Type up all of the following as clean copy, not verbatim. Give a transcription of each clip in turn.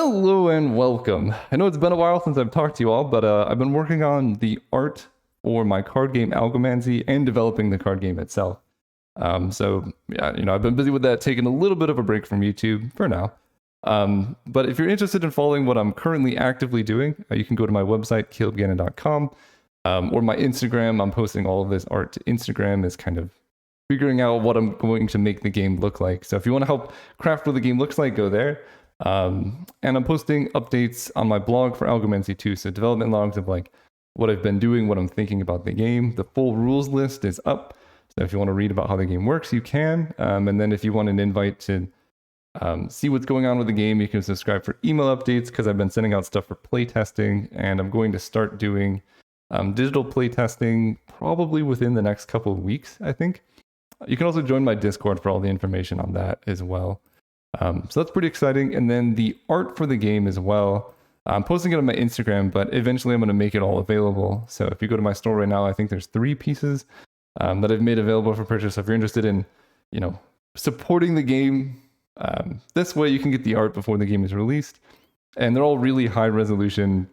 Hello and welcome. I know it's been a while since I've talked to you all, but I've been working on the art for my card game Algomancy and developing the card game itself. So yeah, I've been busy with that, taking a little bit of a break from YouTube for now. But if you're interested in following what I'm currently actively doing, you can go to my website, calebgannon.com, or my Instagram. I'm posting all of this art to Instagram as kind of figuring out what I'm going to make the game look like. So if you want to help craft what the game looks like, go there. And I'm posting updates on my blog for Algomancy too. So development logs of like what I've been doing, what I'm thinking about the game. The full rules list is up. So if you want to read about how the game works, you can. And then if you want an invite to see what's going on with the game, you can subscribe for email updates because I've been sending out stuff for playtesting, and I'm going to start doing digital playtesting probably within the next couple of weeks, I think. You can also join my Discord for all the information on that as well. So that's pretty exciting. And then the art for the game as well. I'm posting it on my Instagram, but eventually I'm going to make it all available. So if you go to my store right now, I think there's 3 pieces that I've made available for purchase. So if you're interested in, supporting the game, this way you can get the art before the game is released. And they're all really high resolution,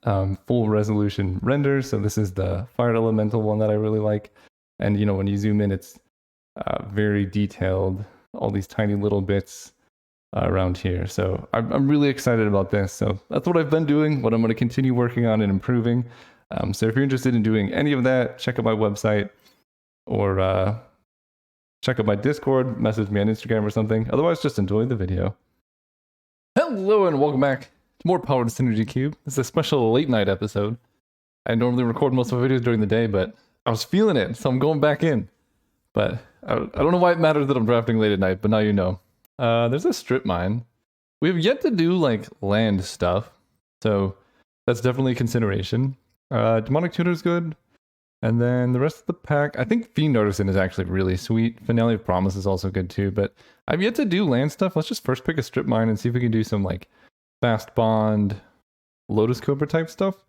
full resolution renders. So this is the Fire Elemental one that I really like. And, when you zoom in, it's very detailed. All these tiny little bits around here. So I'm really excited about this. So that's what I've been doing, what I'm going to continue working on and improving. So if you're interested in doing any of that, check out my website or check out my Discord, message me on Instagram or something. Otherwise, just enjoy the video. Hello and welcome back to more Power to Synergy Cube. This is a special late night episode. I normally record most of my videos during the day, but I was feeling it, so I'm going back in. But I don't know why it matters that I'm drafting late at night, but now you know. There's a strip mine. We have yet to do like land stuff, so that's definitely a consideration. Demonic Tutor is good. And then the rest of the pack, I think Fiend Artisan is actually really sweet. Finale of Promise is also good too, but I've yet to do land stuff. Let's just first pick a strip mine and see if we can do some like Fast Bond, Lotus Cobra type stuff.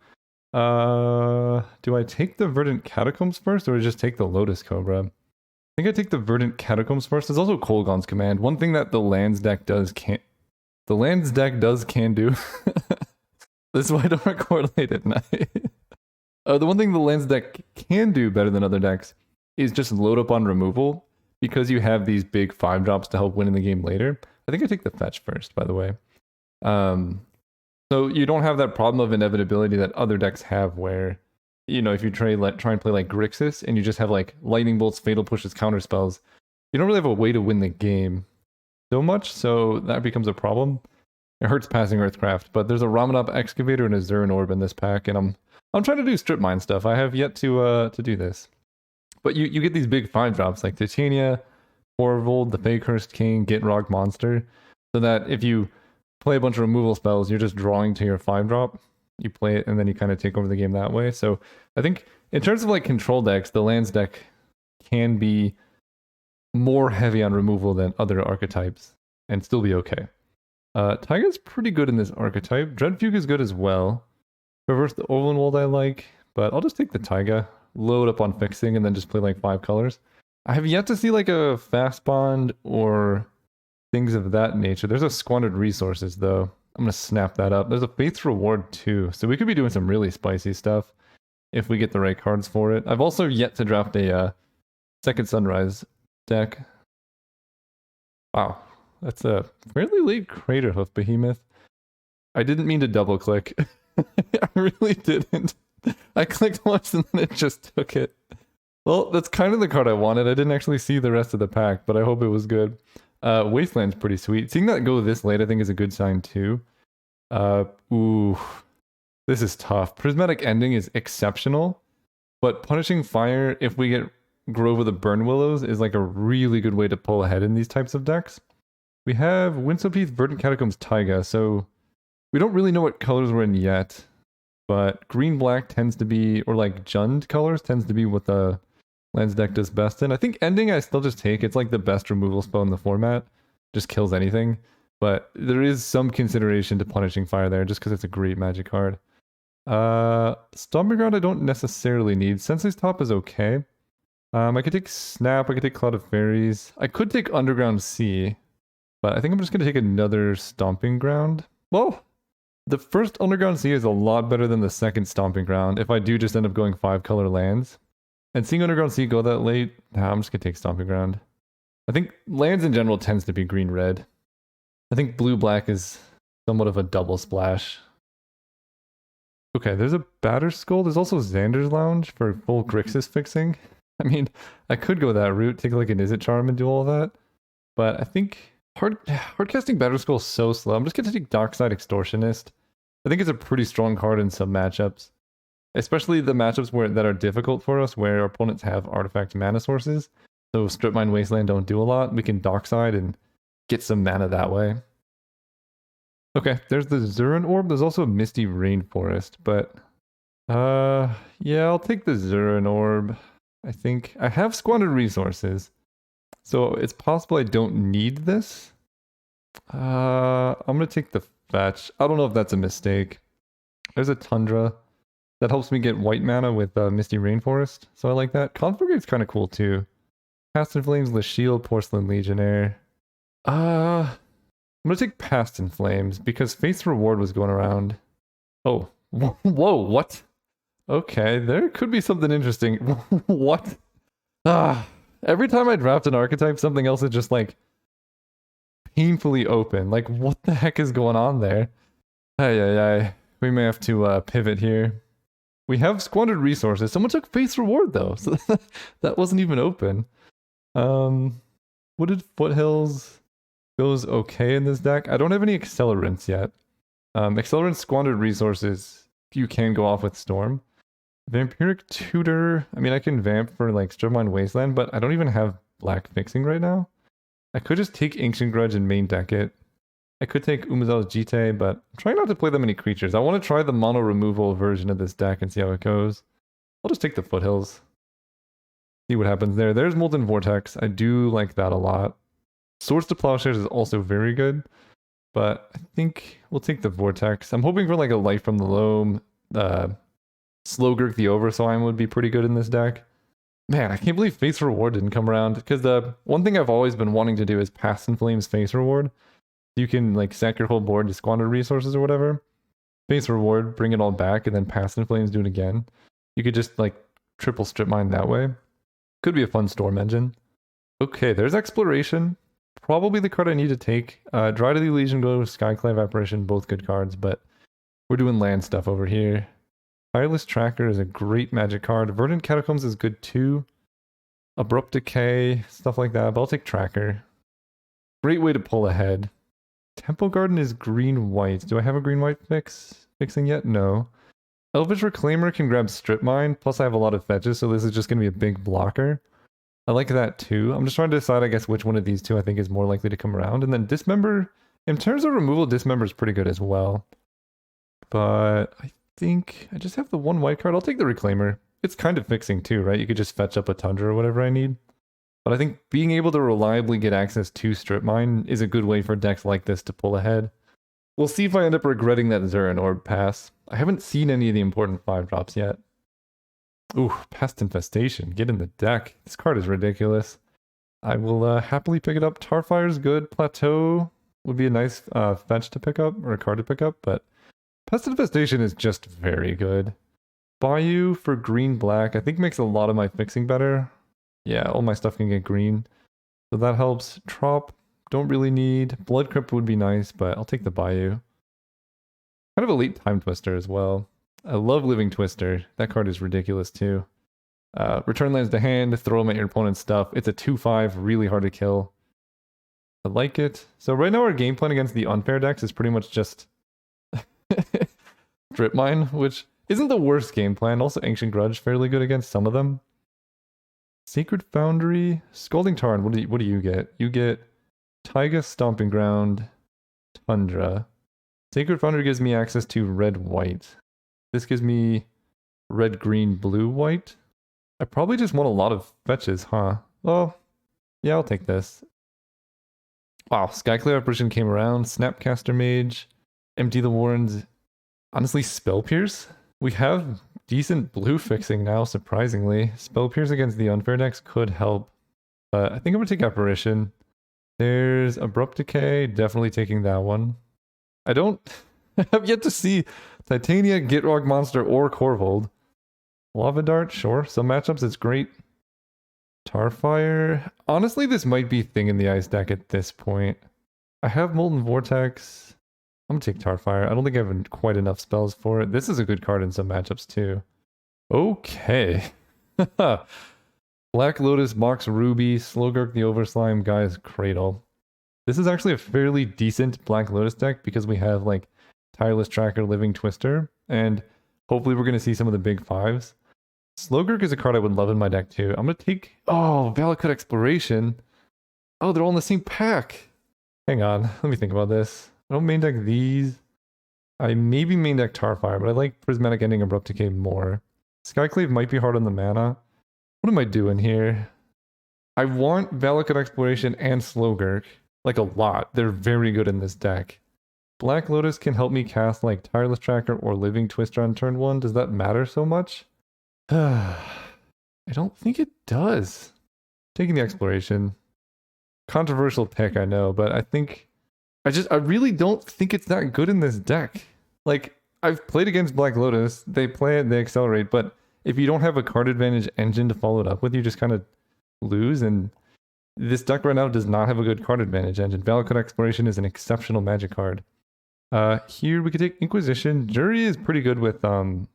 Do I take the Verdant Catacombs first, or just take the Lotus Cobra? I think I take the Verdant Catacombs first. There's also Kolgon's Command. One thing that the lands deck can do. This is why I don't record late at night. The one thing the lands deck can do better than other decks is just load up on removal, because you have these big 5-drops to help win in the game later. I think I take the fetch first, by the way. So you don't have that problem of inevitability that other decks have where, if you try and play like Grixis and you just have like Lightning Bolts, Fatal Pushes, Counter Spells, you don't really have a way to win the game so much, so that becomes a problem. It hurts passing Earthcraft, but there's a Ramanop Excavator and a Zurin Orb in this pack, and I'm trying to do strip mine stuff. I have yet to do this. But you get these big 5-drops like Titania, Horvold, the Fakehurst King, Gitrog Monster, so that if you play a bunch of removal spells, you're just drawing to your 5-drop. You play it and then you kind of take over the game that way. So I think in terms of like control decks, the lands deck can be more heavy on removal than other archetypes and still be okay. Taiga's pretty good in this archetype. Dreadfugue is good as well. Reverse the Overlandwold I like, but I'll just take the Taiga, load up on fixing, and then just play like 5 colors. I have yet to see like a Fast Bond or things of that nature. There's a Squandered Resources though. I'm going to snap that up. There's a Faith's Reward too, so we could be doing some really spicy stuff if we get the right cards for it. I've also yet to draft a Second Sunrise deck. Wow, that's a fairly late Craterhoof Behemoth. I didn't mean to double click. I really didn't. I clicked once and then it just took it. Well, that's kind of the card I wanted. I didn't actually see the rest of the pack, but I hope it was good. Wasteland's pretty sweet. Seeing that go this late, I think, is a good sign too. Ooh, this is tough. Prismatic Ending is exceptional, but Punishing Fire, if we get Grove of the Burn Willows, is like a really good way to pull ahead in these types of decks. We have Windswept Heath, Verdant Catacombs, Taiga, so we don't really know what colors we're in yet, but green-black tends to be, or like Jund colors tends to be what the lands deck does best in. I think Ending I still just take. It's like the best removal spell in the format. Just kills anything. But there is some consideration to Punishing Fire there, just because it's a great magic card. Stomping Ground I don't necessarily need. Sensei's Top is okay. I could take Snap, I could take Cloud of Fairies. I could take Underground Sea, but I think I'm just going to take another Stomping Ground. Well, the first Underground Sea is a lot better than the second Stomping Ground if I do just end up going 5-color lands. And seeing Underground Sea go that late, nah, I'm just gonna take Stomping Ground. I think lands in general tends to be green-red. I think blue-black is somewhat of a double splash. Okay, there's a Batter Skull. There's also Xander's Lounge for full Grixis fixing. I mean, I could go that route, take like an Izzet Charm and do all that. But I think hard casting Batter Skull is so slow. I'm just gonna take Dockside Extortionist. I think it's a pretty strong card in some matchups. Especially the matchups that are difficult for us, where our opponents have artifact mana sources. So Strip Mine Wasteland don't do a lot. We can Dockside and get some mana that way. Okay, there's the Zuran Orb. There's also a Misty Rainforest, but yeah, I'll take the Zuran Orb. I think I have squandered resources, so it's possible I don't need this. I'm gonna take the fetch. I don't know if that's a mistake. There's a Tundra that helps me get white mana with Misty Rainforest, so I like that. Conflagrate's kind of cool too. Past in Flames, the Shield, Porcelain Legionnaire. I'm gonna take Past in Flames because Faith's Reward was going around. Oh, whoa, what? Okay, there could be something interesting. What? Every time I draft an archetype, something else is just like painfully open. Like, what the heck is going on there? Ay. We may have to pivot here. We have squandered resources. Someone took Faith's Reward though, so that wasn't even open. Wooded Foothills goes okay in this deck. I don't have any accelerants yet. Accelerant squandered resources, you can go off with Storm. Vampiric Tutor, I mean, I can vamp for like Stripmine Wasteland, but I don't even have black fixing right now. I could just take Ancient Grudge and main deck it. I could take Umazel's Jite, but I'm trying not to play that many creatures. I want to try the mono removal version of this deck and see how it goes. I'll just take the Foothills. See what happens there. There's Molten Vortex. I do like that a lot. Swords to Plowshares is also very good, but I think we'll take the Vortex. I'm hoping for like a Light from the Loam. Slowgurk the Overslime would be pretty good in this deck. Man, I can't believe Faith's Reward didn't come around, because the one thing I've always been wanting to do is Past in Flames Faith's Reward. You can like sack your whole board to squander resources or whatever. Faith's Reward, bring it all back, and then Past in Flames do it again. You could just like triple strip mine that way. Could be a fun storm engine. Okay, there's Exploration. Probably the card I need to take. Dry to the Legion, go to Skyclave Apparition, both good cards, but we're doing land stuff over here. Tireless Tracker is a great magic card. Verdant Catacombs is good too. Abrupt Decay, stuff like that, but I'll take Tracker. Great way to pull ahead. Temple Garden is green-white. Do I have a green-white fixing yet? No. Elvish Reclaimer can grab Strip Mine, plus I have a lot of fetches, so this is just going to be a big blocker. I like that too. I'm just trying to decide, I guess, which one of these two I think is more likely to come around. And then Dismember, in terms of removal, Dismember is pretty good as well. But I think I just have the one white card. I'll take the Reclaimer. It's kind of fixing too, right? You could just fetch up a Tundra or whatever I need. But I think being able to reliably get access to Strip Mine is a good way for decks like this to pull ahead. We'll see if I end up regretting that Zuran Orb pass. I haven't seen any of the important 5-drops yet. Ooh, Pest Infestation. Get in the deck. This card is ridiculous. I will happily pick it up. Tarfire's good. Plateau would be a nice fetch to pick up, or a card to pick up, but Pest Infestation is just very good. Bayou for green-black, I think makes a lot of my fixing better. Yeah, all my stuff can get green. So that helps. Trop, don't really need. Blood Crypt would be nice, but I'll take the Bayou. Kind of a late Time Twister as well. I love Living Twister. That card is ridiculous too. Return lands to hand, throw them at your opponent's stuff. It's a 2/5, really hard to kill. I like it. So right now our game plan against the unfair decks is pretty much just Strip Mine, which isn't the worst game plan. Also Ancient Grudge, fairly good against some of them. Sacred Foundry, Scalding Tarn, what do you get? You get Taiga Stomping Ground, Tundra. Sacred Foundry gives me access to red-white. This gives me red, green, blue, white. I probably just want a lot of fetches, huh? Well, yeah, I'll take this. Wow, Skyclave Apparition came around. Snapcaster Mage. Empty the Warrens. Honestly, Spell Pierce? We have decent blue fixing now, surprisingly. Spell Pierce against the unfair decks could help. But I think I'm going to take Apparition. There's Abrupt Decay. Definitely taking that one. I don't I have yet to see Titania, Gitrog Monster, or Corvold. Lava Dart, sure. Some matchups it's great. Tarfire. Honestly, this might be Thing in the Ice deck at this point. I have Molten Vortex. I'm gonna take Tarfire. I don't think I have quite enough spells for it. This is a good card in some matchups too. Okay. Black Lotus, Mox Ruby, Slowgurk the Overslime, Guy's Cradle. This is actually a fairly decent Black Lotus deck because we have like Tireless Tracker, Living Twister, and hopefully we're going to see some of the big fives. Slowgurk is a card I would love in my deck too. I'm going to take... Oh, Valakut Exploration. Oh, they're all in the same pack. Hang on, let me think about this. I don't main deck these. I maybe main deck Tarfire, but I like Prismatic Ending, Abrupt Decay more. Skyclave might be hard on the mana. What am I doing here? I want Valakut Exploration and Slowgurk. Like a lot. They're very good in this deck. Black Lotus can help me cast like Tireless Tracker or Living Twister on turn 1. Does that matter so much? I don't think it does. Taking the Exploration. Controversial pick, I know, but I think... I really don't think it's that good in this deck. Like, I've played against Black Lotus. They play it, they accelerate, but if you don't have a card advantage engine to follow it up with, you just kind of lose, and this deck right now does not have a good card advantage engine. Valakut Exploration is an exceptional magic card. Here we could take Inquisition. Jury is pretty good with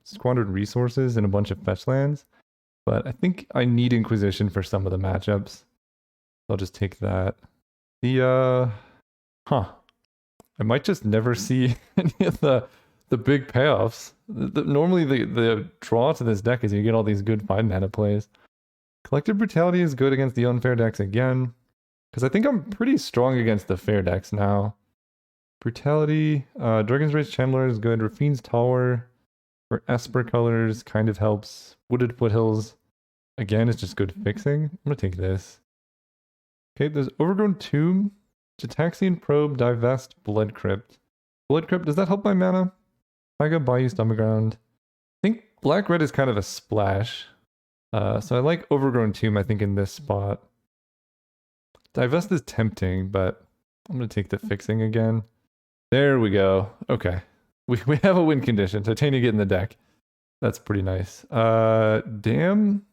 squandered resources and a bunch of fetch lands, but I think I need Inquisition for some of the matchups. I'll just take that. I might just never see any of the big payoffs. Normally the draw to this deck is you get all these good 5-mana plays. Collective Brutality is good against the unfair decks again, because I think I'm pretty strong against the fair decks now. Brutality, Dragon's Rage Chandler is good. Rafine's Tower for Esper colors kind of helps. Wooded Foothills, again, is just good fixing. I'm going to take this. Okay, there's Overgrown Tomb, Gitaxian Probe, Divest, Blood Crypt. Blood Crypt, does that help my mana? Taiga, Bayou, Stomachground. I think Black-Red is kind of a splash. So I like Overgrown Tomb, I think, in this spot. Divest is tempting, but I'm going to take the fixing again. There we go. Okay. We have a win condition. Titania get in the deck. That's pretty nice. Damn.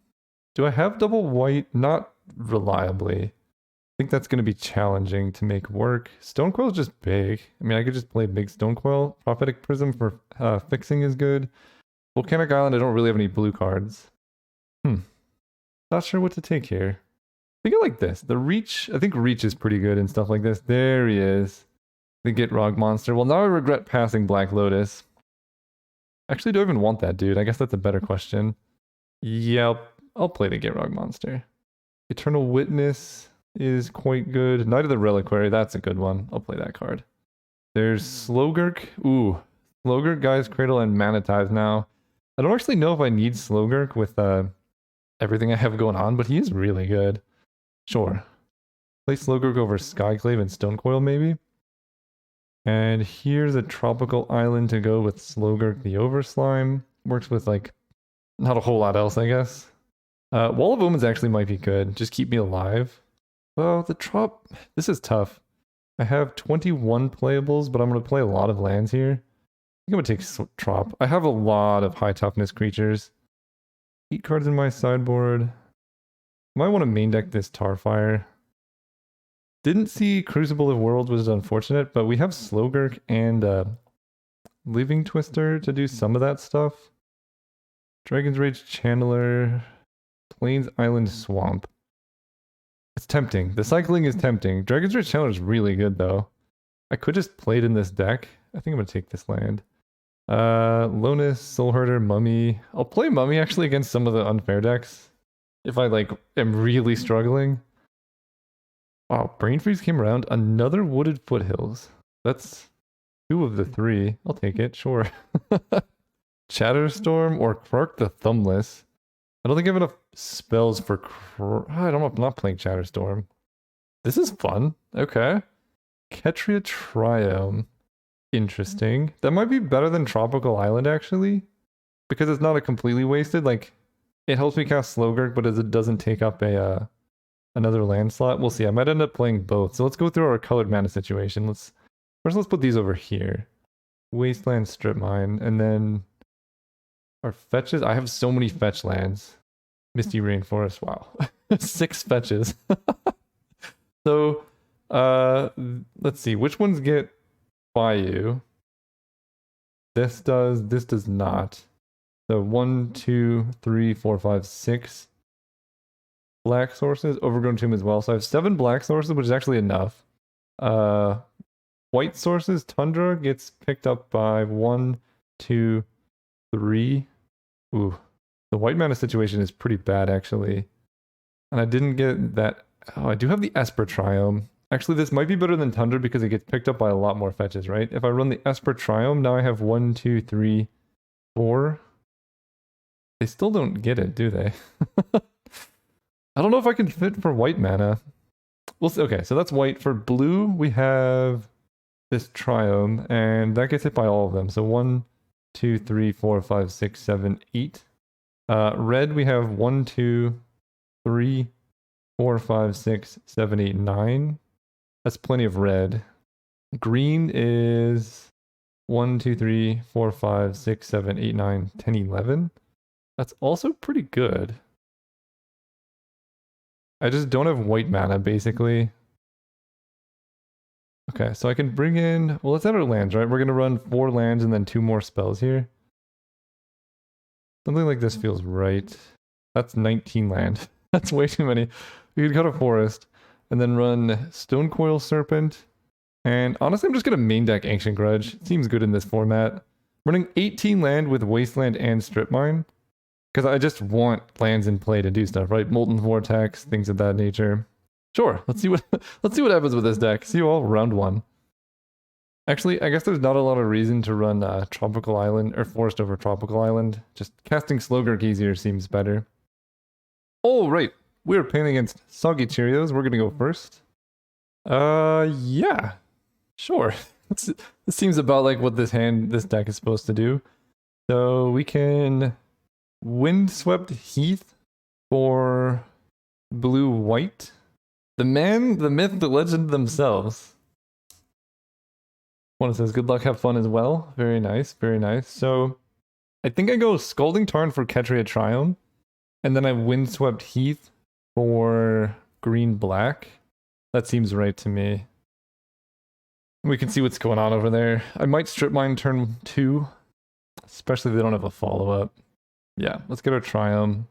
Do I have double white? Not reliably. I think that's going to be challenging to make work. Stonecoil is just big. I mean, I could just play big Stonecoil. Prophetic Prism for fixing is good. Volcanic Island, I don't really have any blue cards. Not sure what to take here. I think I like this. The Reach, I think Reach is pretty good and stuff like this. There he is. The Gitrog Monster. Well, now I regret passing Black Lotus. Actually, do I even want that dude? I guess that's a better question. Yep, I'll play the Gitrog Monster. Eternal Witness is quite good. Knight of the Reliquary, that's a good one. I'll play that card. There's Slowgurk. Ooh, Slowgurk, Guy's Cradle, and Manitize now. I don't actually know if I need Slowgurk with everything I have going on, but he is really good. Sure. Play Slowgurk over Skyclave and Stonecoil, maybe. And here's a tropical island to go with Slowgurk the Overslime. Works with, like, not a whole lot else, I guess. Wall of Omens actually might be good. Just keep me alive. Well, this is tough. I have 21 playables, but I'm going to play a lot of lands here. I think I'm going to take Trop. I have a lot of high toughness creatures. 8 cards in my sideboard. Might want to main deck this Tarfire. Didn't see Crucible of Worlds, was unfortunate, but we have Slowgurk and Living Twister to do some of that stuff. Dragon's Rage Channeler, Plains Island Swamp. It's tempting. The cycling is tempting. Dragon's Rage Channeler is really good, though. I could just play it in this deck. I think I'm going to take this land. Lonus, Soul Herder, Mummy. I'll play Mummy, actually, against some of the unfair decks. If I, like, am really struggling. Wow, Brain Freeze came around. Another Wooded Foothills. That's 2 of the 3. I'll take it, sure. Chatterstorm or Krark the Thumbless. I don't think I have enough spells for I don't know, I'm not playing Chatterstorm. This is fun. Okay. Ketria Triome. Interesting. That might be better than Tropical Island, actually. Because it's not a completely wasted. Like, it helps me cast Slowgurk, but it doesn't take up a another land slot. We'll see. I might end up playing both. So let's go through our colored mana situation. Let's First, let's put these over here. Wasteland, strip mine, and then our fetches. I have so many fetch lands. Misty Rainforest. Wow, 6 fetches. So, let's see which ones get Bayou. This does not. So 1, 2, 3, 4, 5, 6 black sources. Overgrown Tomb as well. So I have 7 black sources, which is actually enough. White sources. Tundra gets picked up by 1, 2, 3. Ooh, the white mana situation is pretty bad actually. And I didn't get that. Oh, I do have the Esper Triome. Actually, this might be better than Tundra because it gets picked up by a lot more fetches, right? If I run the Esper Triome, now I have 1, 2, 3, 4. They still don't get it, do they? I don't know if I can fit for white mana. We'll see. Okay, so that's white. For blue, we have this Triome, and that gets hit by all of them. So 1, 2, 3, 4, 5, 6, 7, 8. Red, we have 1, 2, 3, 4, 5, 6, 7, 8, 9. That's plenty of red. Green is 1, 2, 3, 4, 5, 6, 7, 8, 9, 10, 11. That's also pretty good. I just don't have white mana, basically. Okay, so I can bring in... Well, let's add our lands, right? We're going to run 4 lands and then 2 more spells here. Something like this feels right. That's 19 land. That's way too many. We could cut a forest and then run Stone Coil Serpent. And honestly, I'm just going to main deck Ancient Grudge. It seems good in this format. Running 18 land with Wasteland and Strip Mine. Because I just want lands in play to do stuff, right? Molten Vortex, things of that nature. Sure, let's see what happens with this deck. See you all round 1. Actually, I guess there's not a lot of reason to run Tropical Island or Forest over Tropical Island. Just casting Slowgurk easier seems better. Oh, right. We're playing against Soggy Cheerios. We're gonna go first. Yeah. Sure. This seems about like what this deck is supposed to do. So we can Windswept Heath for blue-white. The man, the myth, the legend themselves. One says, good luck, have fun as well. Very nice, very nice. So I think I go Scalding Tarn for Ketria Triome. And then I Windswept Heath for green-black. That seems right to me. We can see what's going on over there. I might Strip Mine turn 2. Especially if they don't have a follow-up. Yeah, let's get our Triome.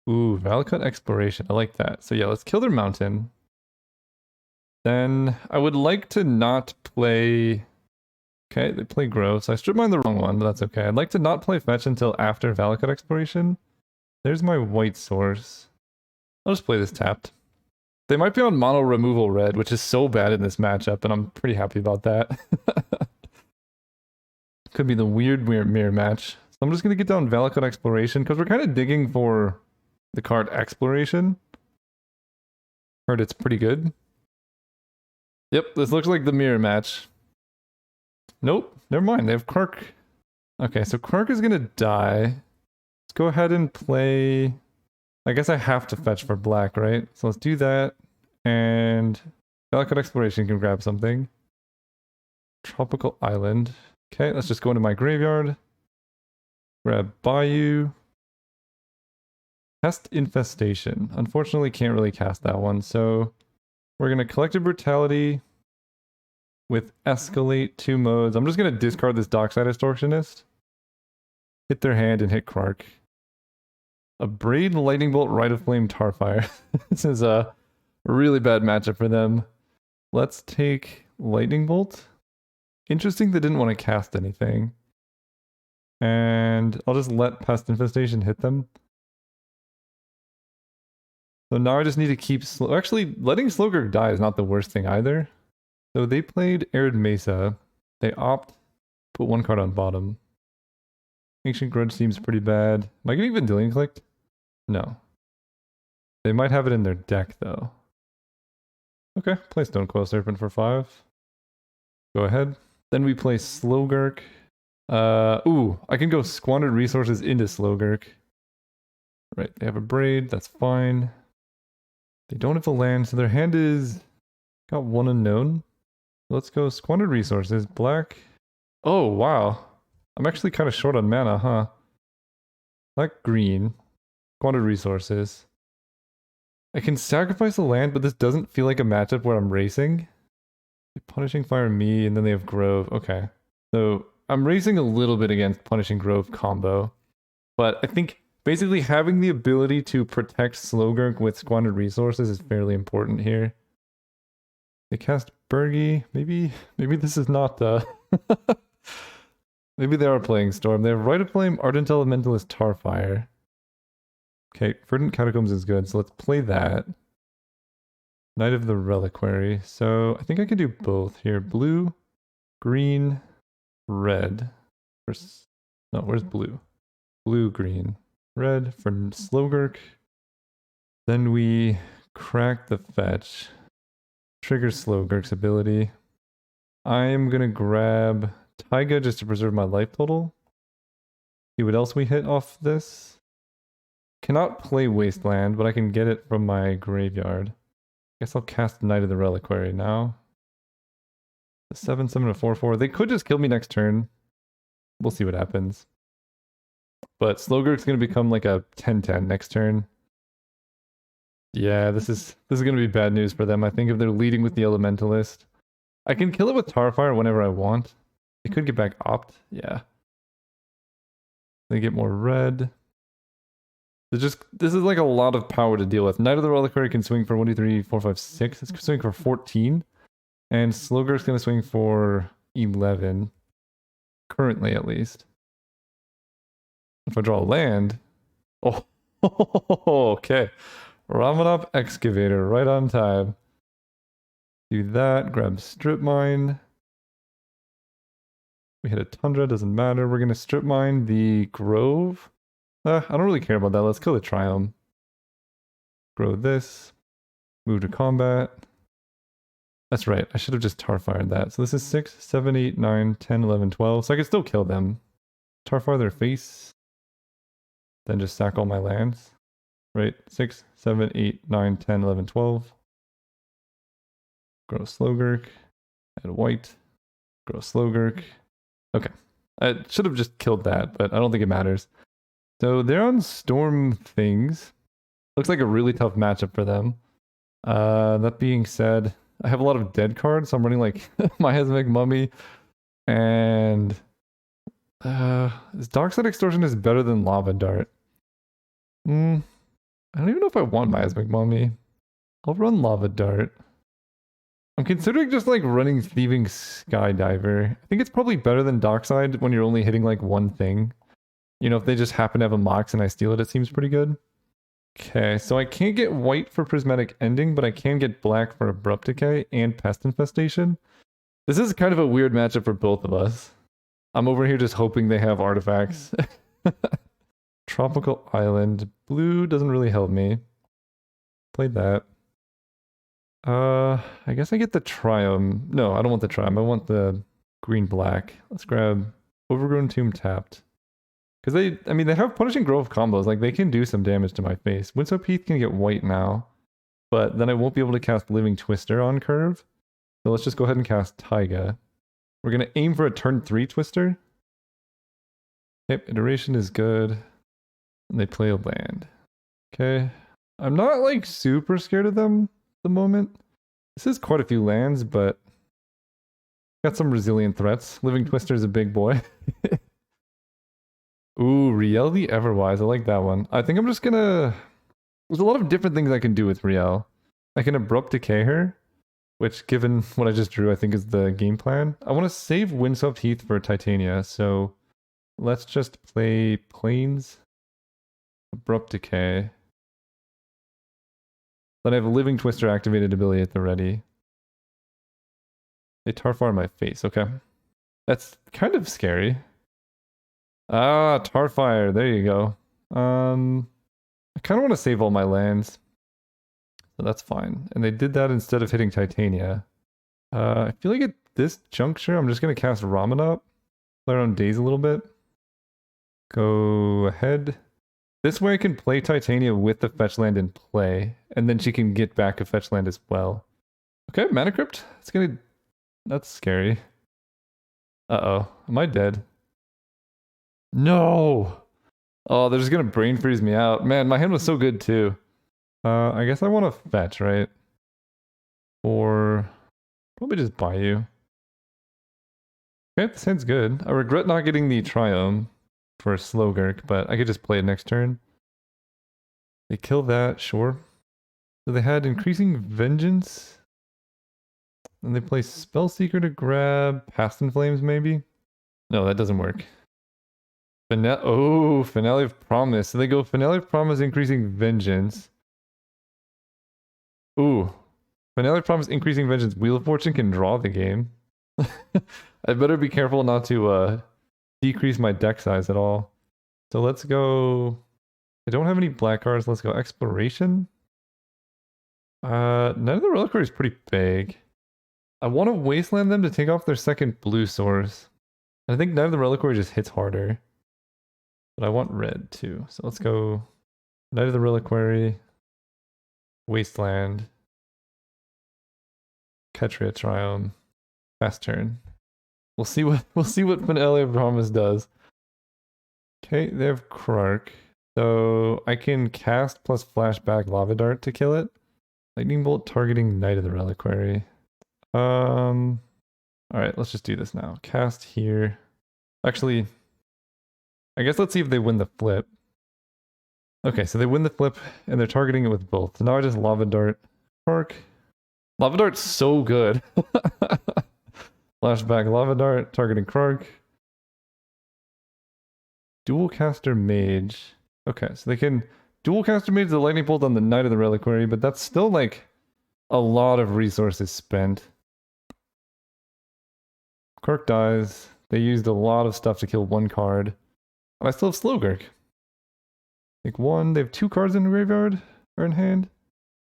Ooh, Valakut Exploration. I like that. So yeah, let's kill their mountain. Then I would like to not play... Okay, they play Grow, so I Strip Mine the wrong one, but that's okay. I'd like to not play Fetch until after Valakut Exploration. There's my white source. I'll just play this tapped. They might be on mono removal red, which is so bad in this matchup, and I'm pretty happy about that. Could be the weird mirror match. So I'm just going to get down Valakut Exploration, because we're kind of digging for the card Exploration. Heard it's pretty good. Yep, this looks like the mirror match. Nope, never mind, they have Kark. Okay, so Kark is going to die. Let's go ahead and play... I guess I have to fetch for black, right? So let's do that. And Valakut Exploration can grab something. Tropical Island. Okay, let's just go into my graveyard. Grab Bayou. Pest Infestation. Unfortunately, can't really cast that one. So we're going to Collective Brutality with Escalate 2 modes. I'm just going to discard this Dockside Extortionist. Hit their hand and hit Kark. A Braid, Lightning Bolt, Rite of Flame, Tarfire. This is a really bad matchup for them. Let's take Lightning Bolt. Interesting they didn't want to cast anything. And I'll just let Pest Infestation hit them. So now I just need to keep... Actually, letting Slowgurk die is not the worst thing either. So they played Arid Mesa. They opt put 1 card on bottom. Ancient Grudge seems pretty bad. Am I getting Vendilion clicked? No. They might have it in their deck, though. Okay, play Stone Coil Serpent for 5. Go ahead. Then we play Slowgurk. Ooh, I can go Squandered Resources into Slowgurk. Right, they have a Braid, that's fine. They don't have a land, so their hand is... got 1 unknown. Let's go squandered resources. Black. Oh, wow. I'm actually kind of short on mana, huh? Black, green. Squandered resources. I can sacrifice a land, but this doesn't feel like a matchup where I'm racing. They're punishing fire me, and then they have Grove. Okay. So I'm racing a little bit against punishing Grove combo. But I think basically having the ability to protect Slogurk with squandered resources is fairly important here. They cast Bergie. Maybe this is not maybe they are playing Storm. They have Rite of Flame, Ardent Elementalist, Tarfire. Okay, Verdant Catacombs is good, so let's play that. Knight of the Reliquary. So I think I can do both here. Blue, green, red. No, where's blue? Blue, green, red for Slogurk. Then we crack the fetch. Trigger Slogurk's ability. I'm gonna grab Taiga just to preserve my life total. See what else we hit off this. Cannot play Wasteland, but I can get it from my graveyard. Guess I'll cast Knight of the Reliquary now. The 7/7 to 4/4. They could just kill me next turn. We'll see what happens. But Slogurk's gonna become like a 10/10 next turn. Yeah, this is gonna be bad news for them. I think if they're leading with the Elementalist. I can kill it with Tarfire whenever I want. They could get back Opt. Yeah. They get more red. This is like a lot of power to deal with. Knight of the Reliquary can swing for 1, 2, 3, 4, 5, 6. It's swing for 14. And Slogurk's gonna swing for 11. Currently, at least. If I draw a land. Oh, okay. Ramanop Excavator, right on time. Do that, grab Strip Mine. We hit a Tundra, doesn't matter. We're gonna Strip Mine the Grove. I don't really care about that. Let's kill the Triome. Grow this. Move to combat. That's right. I should have just Tarfired that. So this is 6, 7, 8, 9, 10, 11, 12. So I can still kill them. Tarfire their face. Then just sack all my lands. Right? 6, 7, 8, 9, 10, 11, 12. Grow Slogurk. Add white. Grow Slogurk. Okay. I should have just killed that, but I don't think it matters. So they're on Storm things. Looks like a really tough matchup for them. That being said, I have a lot of dead cards, so I'm running like Miasmic Mummy. And this Darkside Extortion is better than Lava Dart. I don't even know if I want Miasmic Mummy. I'll run Lava Dart. I'm considering just like running Thieving Skydiver. I think it's probably better than Darkside when you're only hitting like one thing. You know, if they just happen to have a Mox and I steal it, it seems pretty good. Okay, so I can't get white for Prismatic Ending, but I can get black for Abrupt Decay and Pest Infestation. This is kind of a weird matchup for both of us. I'm over here just hoping they have artifacts. Tropical Island. Blue doesn't really help me. Played that. I guess I get the Triome. No, I don't want the Triome. I want the green-black. Let's grab Overgrown Tomb tapped. Because they have Punishing Grove combos. Like, they can do some damage to my face. Windswept Heath can get white now. But then I won't be able to cast Living Twister on curve. So let's just go ahead and cast Taiga. We're going to aim for a turn 3 Twister. Yep, Iteration is good. And they play a land. Okay. I'm not, like, super scared of them at the moment. This is quite a few lands, but got some resilient threats. Living Twister is a big boy. Ooh, Riel the Everwise. I like that one. I think I'm just gonna... There's a lot of different things I can do with Riel. I can Abrupt Decay her, which, given what I just drew, I think is the game plan. I want to save Windswept Heath for Titania, so let's just play Plains, Abrupt Decay. Then I have a Living Twister activated ability at the ready. They Tarfire my face, okay. That's kind of scary. Ah, Tarfire, there you go. I kind of want to save all my lands. So that's fine. And they did that instead of hitting Titania. I feel like at this juncture, I'm just going to cast Ramanop. Play around Daze a little bit. Go ahead. This way I can play Titania with the fetch land in play. And then she can get back a fetch land as well. Okay, Mana Crypt. It's going to That's scary. Uh-oh. Am I dead? No! Oh, they're just gonna brain freeze me out. Man, my hand was so good too. I guess I want to fetch, right? Or probably just buy you. Okay, this hand's good. I regret not getting the Triome for a Slogurk, but I could just play it next turn. They kill that, sure. So they had Increasing Vengeance. And they play Spellseeker to grab Past in Flames, maybe? No, that doesn't work. Finale of Promise. So they go Finale of Promise, Increasing Vengeance. Ooh. Finale of Promise, Increasing Vengeance. Wheel of Fortune can draw the game. I better be careful not to decrease my deck size at all. So let's go... I don't have any black cards. Let's go Exploration. None of the Reliquary is pretty big. I want to Wasteland them to take off their second blue source. I think Night of the Reliquary just hits harder. But I want red too. So let's go Night of the Reliquary, Wasteland, Ketria Triome, fast turn. We'll see what Finale of Promise does. Okay, they have Krark. So I can cast plus flashback Lava Dart to kill it. Lightning Bolt targeting Night of the Reliquary. Alright, let's just do this now. Cast here. Actually, I guess let's see if they win the flip. Okay, so they win the flip, and they're targeting it with both. So now I just Lava Dart Krark. Lava Dart's so good. Flashback Lava Dart, targeting Krark. Dual Caster Mage. Okay, so they can Dual Caster Mage the Lightning Bolt on the Night of the Reliquary, but that's still like a lot of resources spent. Krark dies. They used a lot of stuff to kill one card. And I still have Slogurk. Take one. They have 2 cards in the graveyard or in hand.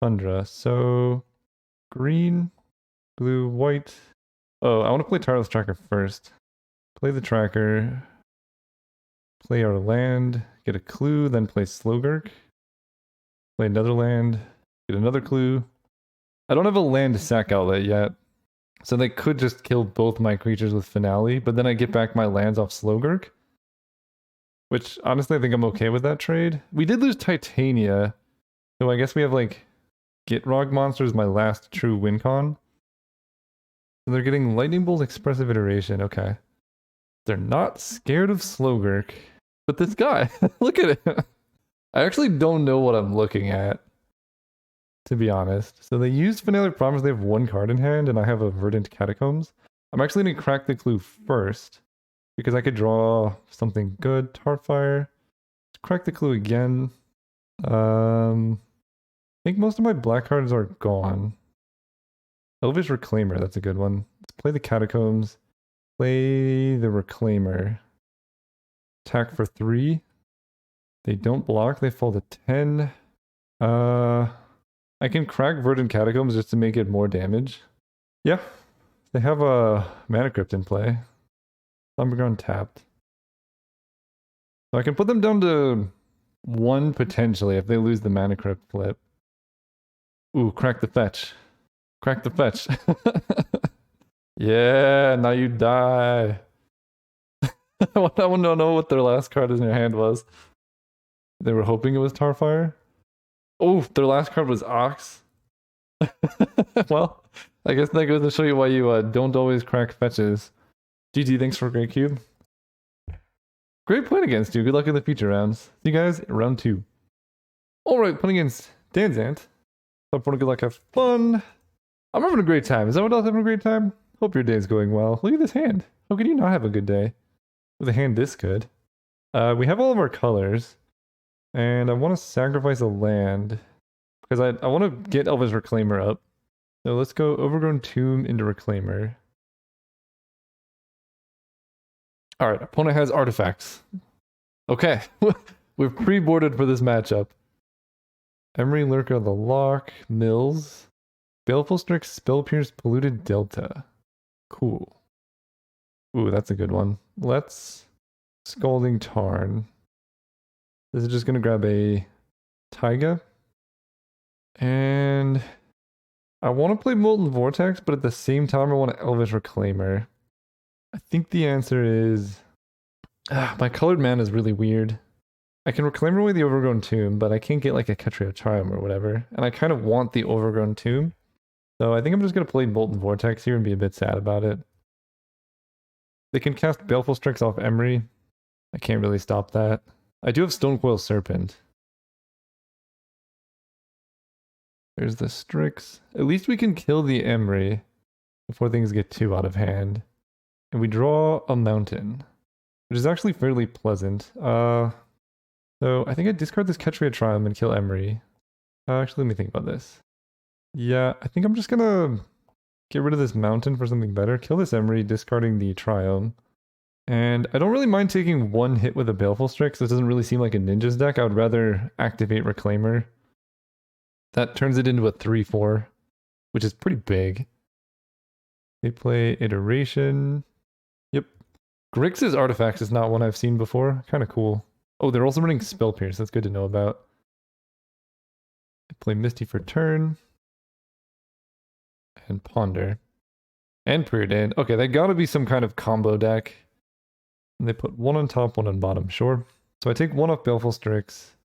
Tundra. So green, blue, white. Oh, I want to play Tireless Tracker first. Play the tracker. Play our land. Get a clue, then play Slogurk. Play another land. Get another clue. I don't have a land sack outlet yet. So they could just kill both my creatures with Finale, but then I get back my lands off Slogurk. Which, honestly, I think I'm okay with that trade. We did lose Titania, so I guess we have, like, Gitrog Monster is my last true win con. So they're getting Lightning Bolt Expressive Iteration, okay. They're not scared of Slogurk. But this guy, look at it. I actually don't know what I'm looking at, to be honest. So they used Finale of Promise, they have 1 card in hand, and I have a Verdant Catacombs. I'm actually going to crack the clue first, because I could draw something good. Tarfire. Crack the clue again. I think most of my black cards are gone. Elvish Reclaimer, that's a good one. Let's play the Catacombs. Play the Reclaimer. Attack for 3. They don't block, they fall to 10. I can crack Verdant Catacombs just to make it more damage. Yeah. They have a Mana Crypt in play. Thunderground tapped. So I can put them down to 1 potentially if they lose the Mana Crypt flip. Ooh, crack the fetch. Crack the fetch. Yeah, now you die. I want to know what their last card in their hand was. They were hoping it was Tarfire. Oh, their last card was Ox. Well, I guess that goes to show you why you don't always crack fetches. GG, thanks for a great cube. Great playing against you. Good luck in the future rounds. See you guys in round 2. Alright, playing against Danzant. Hope everyone good luck, have fun. I'm having a great time. Is everyone else having a great time? Hope your day's going well. Look at this hand. How could you not have a good day with a hand this good? We have all of our colors. And I want to sacrifice a land. Because I want to get Elvish Reclaimer up. So let's go Overgrown Tomb into Reclaimer. Alright, opponent has artifacts. Okay, we're pre-boarded for this matchup. Emery Lurker of the Lock, Mills, Baleful Strix, Spell Pierce, Polluted Delta. Cool. Ooh, that's a good one. Let's Scalding Tarn. This is just gonna grab a Taiga. And I want to play Molten Vortex, but at the same time, I want to Elvish Reclaimer. I think the answer is... my colored mana is really weird. I can Reclaimer away the Overgrown Tomb, but I can't get like a Ketria Triumph or whatever. And I kind of want the Overgrown Tomb. So I think I'm just going to play Molten Vortex here and be a bit sad about it. They can cast Baleful Strix off Emery. I can't really stop that. I do have Stonecoil Serpent. There's the Strix. At least we can kill the Emery before things get too out of hand. And we draw a Mountain, which is actually fairly pleasant. So I think I discard this Ketria Triumph and kill Emery. Actually, let me think about this. Yeah, I think I'm just gonna get rid of this Mountain for something better. Kill this Emery, discarding the Triumph. And I don't really mind taking one hit with a Baleful Strix. This doesn't really seem like a Ninja's deck. I would rather activate Reclaimer. That turns it into a 3-4, which is pretty big. They play Iteration. Yep. Grix's Artifacts is not one I've seen before. Kind of cool. Oh, they're also running Spell Pierce. That's good to know about. They play Misty for turn. And Ponder. And Preordained. Okay, they gotta be some kind of combo deck. And they put one on top, one on bottom. Sure. So I take one off Baleful Strix.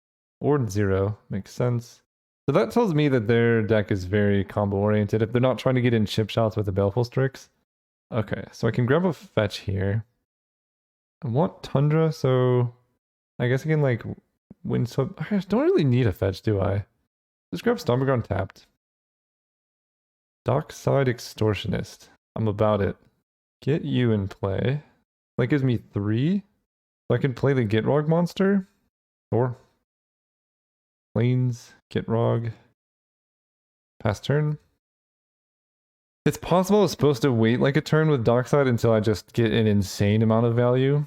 Or 0. Makes sense. So that tells me that their deck is very combo oriented if they're not trying to get in chip shots with the Baleful Strix. Okay, so I can grab a fetch here. I want Tundra, so I guess I can like Windswept. I don't really need a fetch, do I? Just grab Stomping tapped. Dockside Extortionist. I'm about it. Get you in play. That gives me 3. So I can play the Gitrog monster. Or Plains, Gitrog. Pass turn. It's possible I was supposed to wait like a turn with Dockside until I just get an insane amount of value.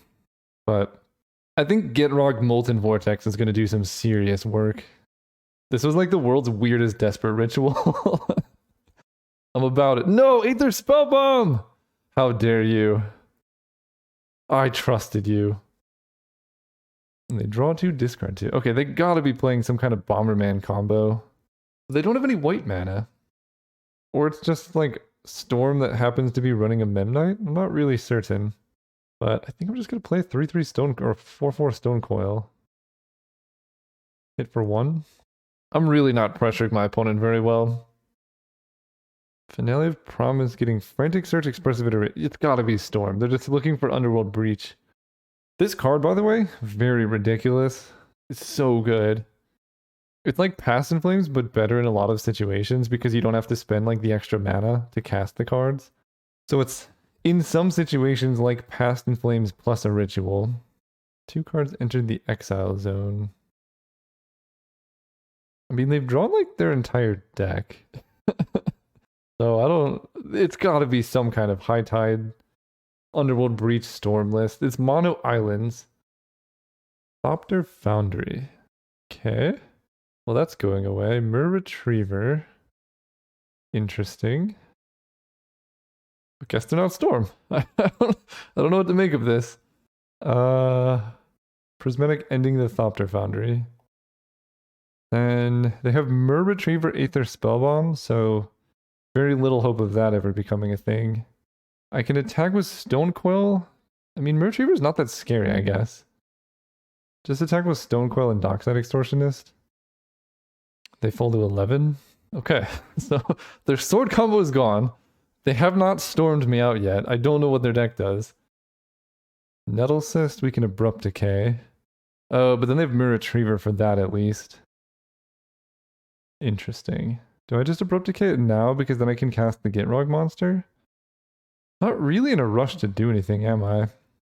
But I think Gitrog Molten Vortex is going to do some serious work. This was like the world's weirdest desperate ritual. I'm about it. No, Aether Spellbomb! How dare you? I trusted you. And they draw 2, discard 2. Okay, they gotta be playing some kind of Bomberman combo. They don't have any white mana. Or it's just like Storm that happens to be running a Memnite? I'm not really certain. But I think I'm just gonna play 3-3 Stone or 4-4 Stone Coil. Hit for 1. I'm really not pressuring my opponent very well. Finale of Promise getting Frantic Search, Expressive Iteration. It's gotta be Storm. They're just looking for Underworld Breach. This card, by the way, very ridiculous. It's so good. It's like Past in Flames, but better in a lot of situations because you don't have to spend like the extra mana to cast the cards. So it's in some situations like Past in Flames plus a ritual. 2 cards entered the exile zone. I mean, they've drawn like their entire deck. So I don't... It's gotta be some kind of High Tide, Underworld Breach Storm list. It's mono islands. Thopter Foundry. Okay. Well, that's going away. Myr Retriever. Interesting. I guess they're not Storm. I don't know what to make of this. Prismatic ending the Thopter Foundry. Then they have Myr Retriever Aether Spellbomb, so very little hope of that ever becoming a thing. I can attack with Stonecoil. I mean, Myr Retriever is not that scary, I guess. Just attack with Stonecoil and Dockside Extortionist. They fall to 11. Okay, so their sword combo is gone. They have not stormed me out yet. I don't know what their deck does. Nettle Cyst, we can Abrupt Decay. Oh, but then they have Myr Retriever for that at least. Interesting. Do I just Abrupt Decay it now because then I can cast the Gitrog monster? Not really in a rush to do anything, am I?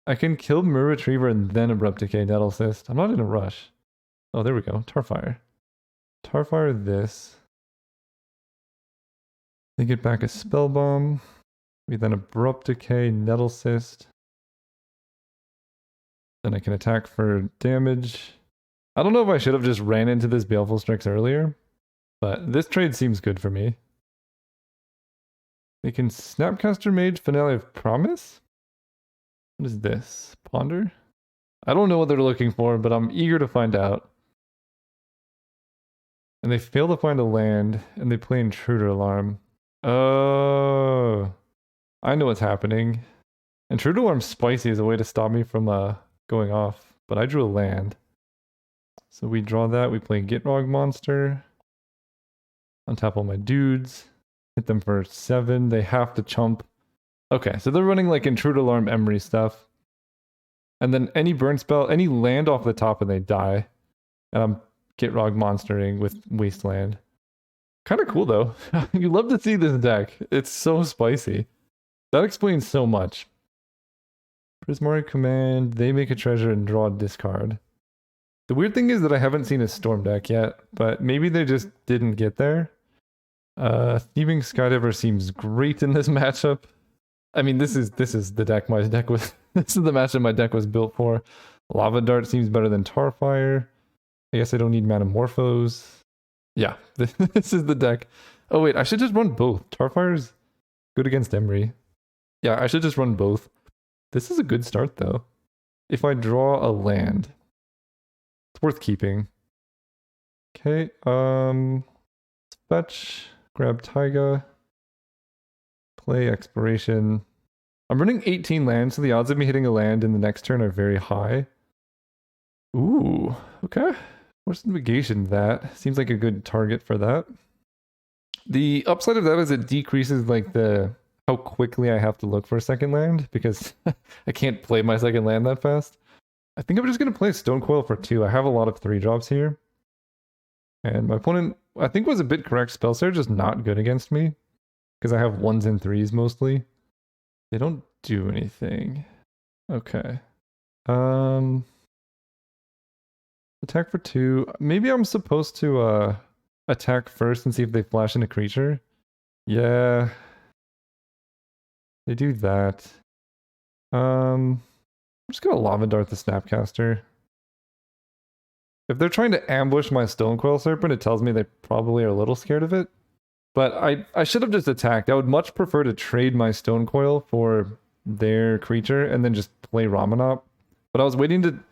I can kill Myr Retriever and then Abrupt Decay Nettle Cyst. I'm not in a rush. Oh, there we go. Tarfire. Tarfire this. They get back a Spell Bomb. We then Abrupt Decay Nettle Cyst. Then I can attack for damage. I don't know if I should have just ran into this Baleful Strix earlier, but this trade seems good for me. They can Snapcaster Mage Finale of Promise? What is this? Ponder? I don't know what they're looking for, but I'm eager to find out. And they fail to find a land, and they play Intruder Alarm. Oh, I know what's happening. Intruder Alarm's spicy as a way to stop me from going off, but I drew a land. So we draw that, we play Gitrog Monster. Untap all my dudes. Hit them for 7. They have to chump. Okay, so they're running like Intruder Alarm Emery stuff. And then any burn spell, any land off the top and they die. And I'm Gitrog Monstering with Wasteland. Kind of cool though. You love to see this deck. It's so spicy. That explains so much. Prismari Command, they make a treasure and draw a discard. The weird thing is that I haven't seen a Storm deck yet, but maybe they just didn't get there. Thieving Skydiver seems great in this matchup. I mean, this is the deck my deck was. This is the matchup my deck was built for. Lava Dart seems better than Tarfire. I guess I don't need Metamorphose. Yeah, this is the deck. Oh wait, I should just run both. Tarfire's good against Emery. Yeah, I should just run both. This is a good start though. If I draw a land, it's worth keeping. Okay, fetch, grab Taiga, play Exploration. I'm running 18 lands, so the odds of me hitting a land in the next turn are very high. Ooh, okay. What's the negation of that? Seems like a good target for that. The upside of that is it decreases like how quickly I have to look for a second land because I can't play my second land that fast. I think I'm just going to play Stonecoil for 2. I have a lot of 3 drops here. And my opponent, I think, was a bit correct. Spellsurge just not good against me because I have 1s and 3s mostly. They don't do anything. Okay. Attack for 2. Maybe I'm supposed to attack first and see if they flash in a creature. Yeah. They do that. I'm just gonna Lava Dart the Snapcaster. If they're trying to ambush my Stonecoil Serpent, it tells me they probably are a little scared of it. But I should have just attacked. I would much prefer to trade my Stonecoil for their creature and then just play Ramanop. But I was waiting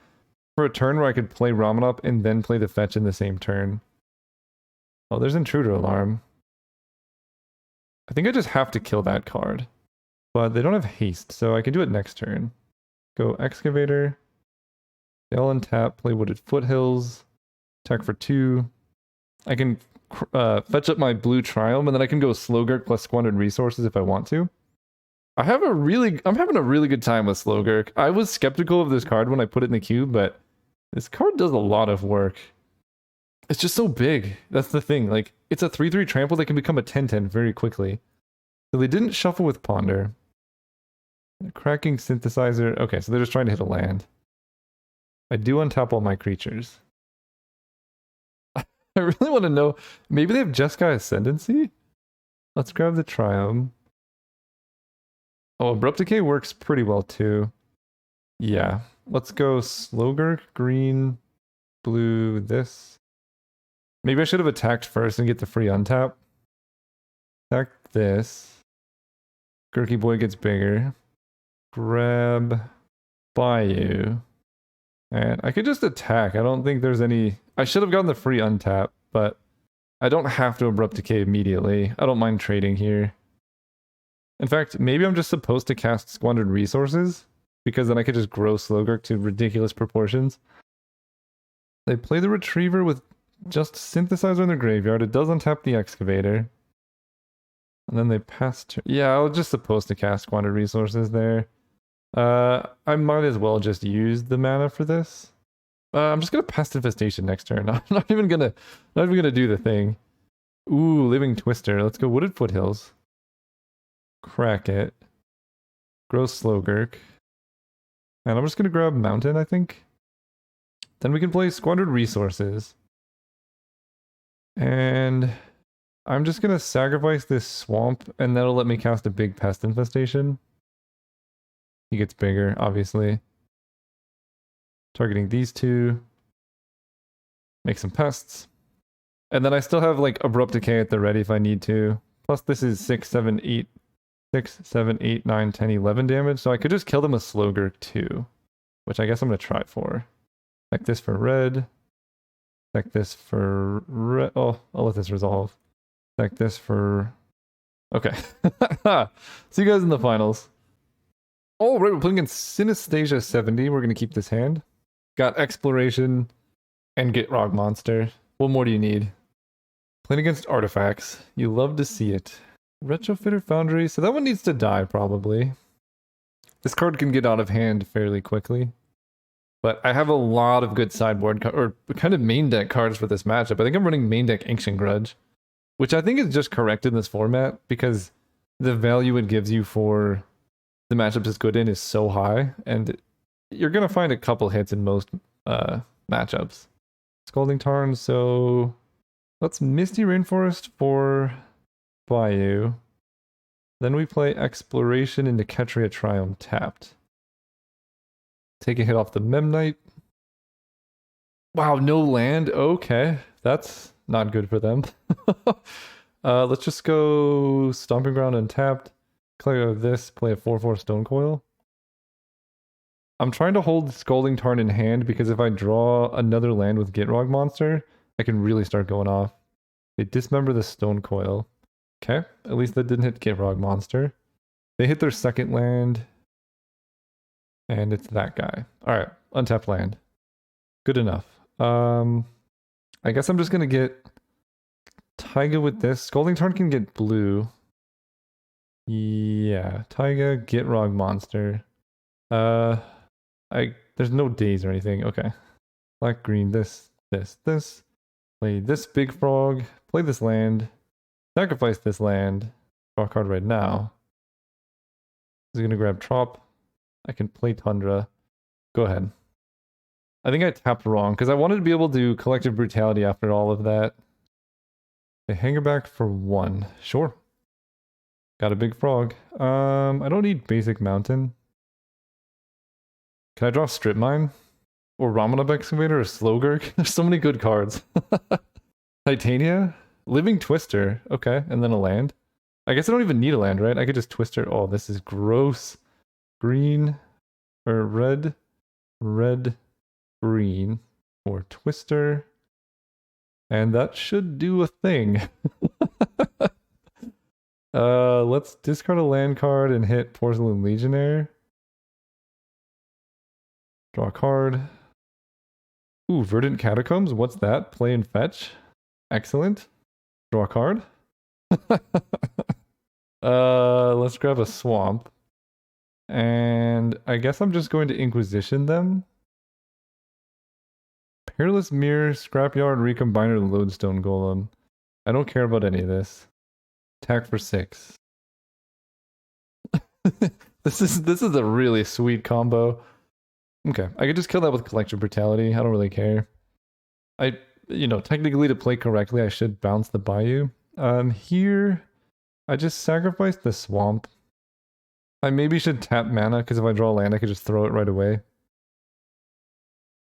for a turn where I could play Ramanop and then play the fetch in the same turn. Oh, there's Intruder Alarm. I think I just have to kill that card. But they don't have haste, so I can do it next turn. Go Excavator. They all untap, play Wooded Foothills. Attack for 2. I can fetch up my blue Triumph, and then I can go Slogurk plus Squandered Resources if I want to. I'm having a really good time with Slogurk. I was skeptical of this card when I put it in the queue, but this card does a lot of work. It's just so big. That's the thing. Like, it's a 3/3 trample that can become a 10/10 very quickly. So they didn't shuffle with Ponder. Cracking Synthesizer. Okay, so they're just trying to hit a land. I do untap all my creatures. I really want to know. Maybe they have Jeskai Ascendancy? Let's grab the Triumph. Oh, Abrupt Decay works pretty well too. Yeah. Let's go Slogurk, green, blue, this. Maybe I should have attacked first and get the free untap. Attack this. Gurky Boy gets bigger. Grab Bayou. And I could just attack. I don't think there's any... I should have gotten the free untap, but I don't have to Abrupt Decay immediately. I don't mind trading here. In fact, maybe I'm just supposed to cast Squandered Resources, because then I could just grow Slogurk to ridiculous proportions. They play the Retriever with just Synthesizer in their graveyard. It does untap the Excavator. And then they pass to... Yeah, I was just supposed to cast Squandered Resources there. I might as well just use the mana for this. I'm just gonna Pest Infestation next turn. I'm not even gonna do the thing. Ooh, Living Twister. Let's go Wooded Foothills. Crack it. Grow Slogurk. And I'm just gonna grab Mountain, I think. Then we can play Squandered Resources. And I'm just gonna sacrifice this Swamp, and that'll let me cast a big Pest Infestation. He gets bigger, obviously. Targeting these 2. Make some pests. And then I still have like Abrupt Decay at the ready if I need to. Plus this is 6, 7, 8, 9, 10, 11 damage. So I could just kill them with Slogurk too. Which I guess I'm going to try for. Like this for red. Check this for... oh, I'll let this resolve. Check this for... Okay. See you guys in the finals. Oh, right, we're playing against Synesthesia 70. We're going to keep this hand. Got Exploration and Get Rock Monster. What more do you need? Playing against Artifacts. You love to see it. Retrofitter Foundry. So that one needs to die, probably. This card can get out of hand fairly quickly. But I have a lot of good sideboard or kind of main deck cards for this matchup. I think I'm running main deck Ancient Grudge, which I think is just correct in this format because the value it gives you for the matchups it's good in is so high, and you're going to find a couple hits in most matchups. Scalding Tarn, so let's Misty Rainforest for Bayou. Then we play Exploration into Ketria Triumph tapped. Take a hit off the Memnite. Wow, no land. Okay, that's not good for them. Let's just go Stomping Ground untapped. Clear this, play a 4/4 Stone Coil. I'm trying to hold Scalding Tarn in hand because if I draw another land with Gitrog Monster, I can really start going off. They dismember the Stone Coil. Okay, at least that didn't hit Gitrog Monster. They hit their second land. And it's that guy. Alright, untapped land. Good enough. I guess I'm just gonna get Taiga with this. Scalding Tarn can get blue. Yeah, Taiga, Gitrog Monster. There's no days or anything. Okay. Black, green, this. Play this big frog. Play this land. Sacrifice this land. Draw a card right now. He's gonna grab Trop. I can play Tundra. Go ahead. I think I tapped wrong because I wanted to be able to Collective Brutality after all of that. They hang her back for 1. Sure. Got a big frog. I don't need basic mountain. Can I draw Strip Mine? Or Ramanab Excavator or Slowgurk? There's so many good cards. Titania? Living Twister. Okay, and then a land. I guess I don't even need a land, right? I could just Twister. Oh, this is gross. Green or red, green, or Twister. And that should do a thing. Let's discard a land card and hit Porcelain Legionnaire. Draw a card. Ooh, Verdant Catacombs. What's that? Play and fetch. Excellent. Draw a card. Let's grab a swamp. And I guess I'm just going to Inquisition them. Peerless Mirror, Scrapyard, Recombiner, Lodestone Golem. I don't care about any of this. Attack for 6. This is a really sweet combo. Okay, I could just kill that with Collective Brutality. I don't really care. Technically to play correctly, I should bounce the Bayou. Here, I just sacrifice the Swamp. I maybe should tap mana, because if I draw land, I could just throw it right away.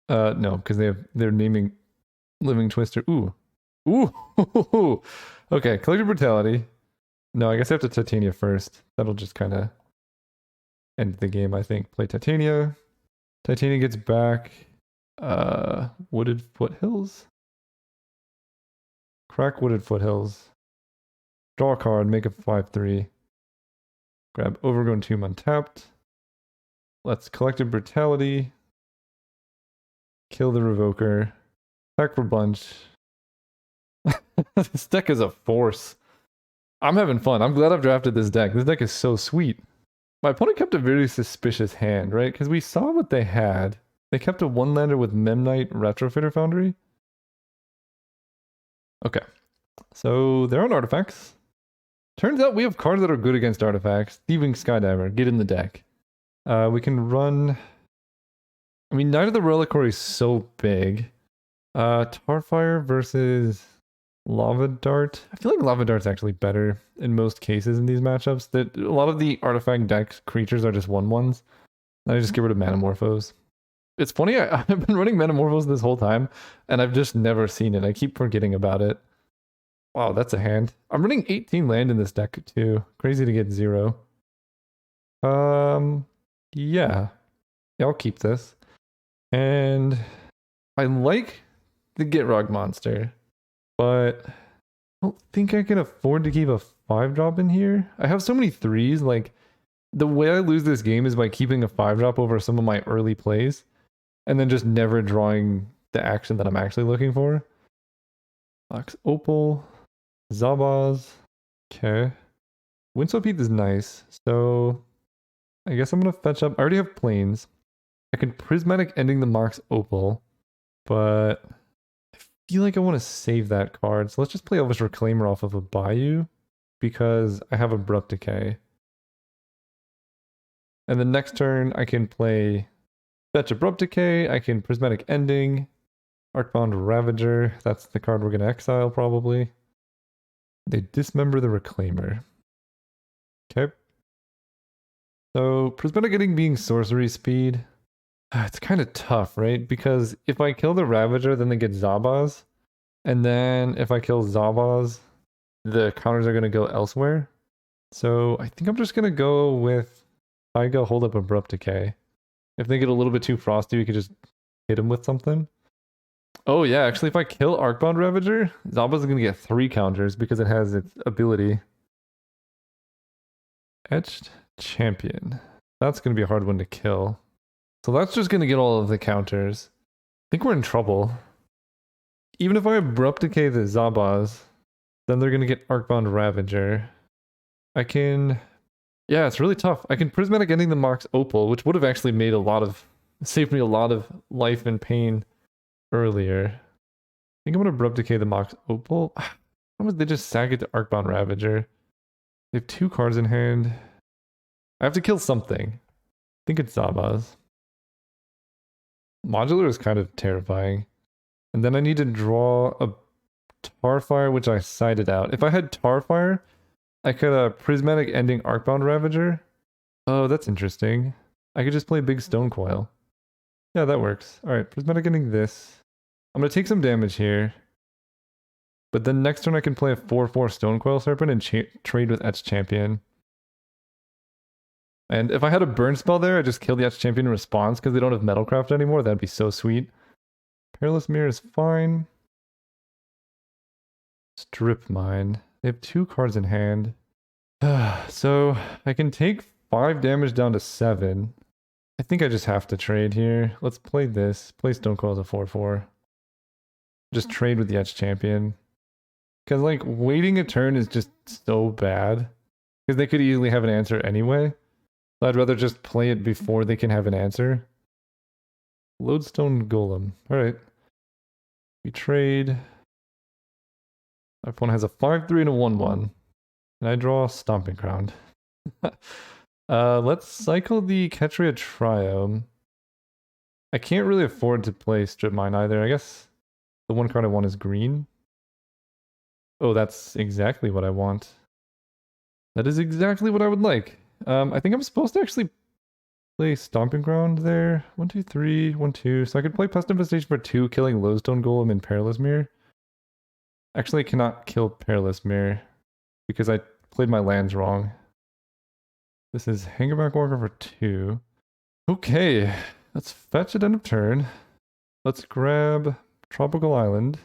No, because they're naming Living Twister. Ooh. Okay, Collective Brutality. No, I guess I have to Titania first. That'll just kind of end the game, I think. Play Titania. Titania gets back. Wooded Foothills. Crack Wooded Foothills. Draw a card, make a 5/3. Grab Overgrown Tomb untapped. Let's Collective Brutality. Kill the Revoker. Attack for bunch. This deck is a force. I'm having fun. I'm glad I've drafted this deck. This deck is so sweet. My opponent kept a very suspicious hand, right? Because we saw what they had. They kept a 1-lander with Memnite Retrofitter Foundry. Okay. So they're on artifacts. Turns out we have cards that are good against artifacts. Thieving Skydiver, get in the deck. We can run... I mean, Knight of the Reliquary is so big. Tarfire versus Lava Dart. I feel like Lava Dart's actually better in most cases in these matchups. That a lot of the artifact deck creatures are just 1/1s. And I just get rid of Manamorphose. It's funny, I've been running Manamorphose this whole time, and I've just never seen it. I keep forgetting about it. Wow, that's a hand. I'm running 18 land in this deck too. Crazy to get 0. Yeah, I'll keep this. And I like the Get Rock monster. But I don't think I can afford to keep a 5-drop in here. I have so many 3s. Like, the way I lose this game is by keeping a 5-drop over some of my early plays and then just never drawing the action that I'm actually looking for. Ox Opal, Zabaz. Okay. Windswept Heath is nice. So I guess I'm going to fetch up. I already have planes. I can Prismatic Ending the Mox Opal, but I feel like I want to save that card. So let's just play Elvish Reclaimer off of a Bayou because I have Abrupt Decay. And the next turn I can play Fetch Abrupt Decay. I can Prismatic Ending, Arcbound Ravager. That's the card we're going to exile probably. They Dismember the Reclaimer. Okay. So Prismatic Ending being sorcery speed. It's kind of tough, right? Because if I kill the Ravager, then they get Zabaz. And then if I kill Zabaz, the counters are going to go elsewhere. So I think I'm just going to go with Taiga, hold up Abrupt Decay. If they get a little bit too frosty, we could just hit them with something. Oh yeah, actually if I kill Arcbound Ravager, Zabaz is going to get 3 counters because it has its ability. Etched Champion. That's going to be a hard one to kill. So that's just going to get all of the counters. I think we're in trouble. Even if I Abrupt Decay the Zabaz, then they're going to get Arcbound Ravager. I can... Yeah, it's really tough. I can Prismatic Ending the Mox Opal, which would have actually made saved me a lot of life and pain earlier. I think I'm going to Abrupt Decay the Mox Opal. How would they just sack it to Arcbound Ravager? They have 2 cards in hand. I have to kill something. I think it's Zabaz. Modular is kind of terrifying. And then I need to draw a Tarfire, which I sided out. If I had Tarfire, I could Prismatic Ending Arcbound Ravager. Oh, that's interesting. I could just play Big Stone Coil. Yeah, that works. Alright, Prismatic Ending this. I'm going to take some damage here. But then next turn I can play a 4/4 Stone Coil Serpent and trade with Etched Champion. And if I had a burn spell there, I just kill the Etched Champion in response because they don't have Metalcraft anymore. That'd be so sweet. Perilous Mirror is fine. Strip Mine. They have 2 cards in hand. So I can take 5 damage down to 7. I think I just have to trade here. Let's play this. Play Stone Coil as a 4/4. Just trade with the Etched Champion. Because like waiting a turn is just so bad. Because they could easily have an answer anyway. So I'd rather just play it before they can have an answer. Lodestone Golem. Alright. We trade. My opponent has a 5/3 and a 1/1. And I draw Stomping Ground. Let's cycle the Ketria Triome. I can't really afford to play Strip Mine either. I guess the one card I want is green. Oh, that's exactly what I want. That is exactly what I would like. I think I'm supposed to actually play Stomping Ground there. 1, 2, 3, 1, 2. So I could play Pest Infestation for 2, killing Lodestone Golem and Perilous Mirror. Actually, I cannot kill Perilous Mirror because I played my lands wrong. This is Hangerback Walker for 2. Okay, let's fetch at end of turn. Let's grab Tropical Island.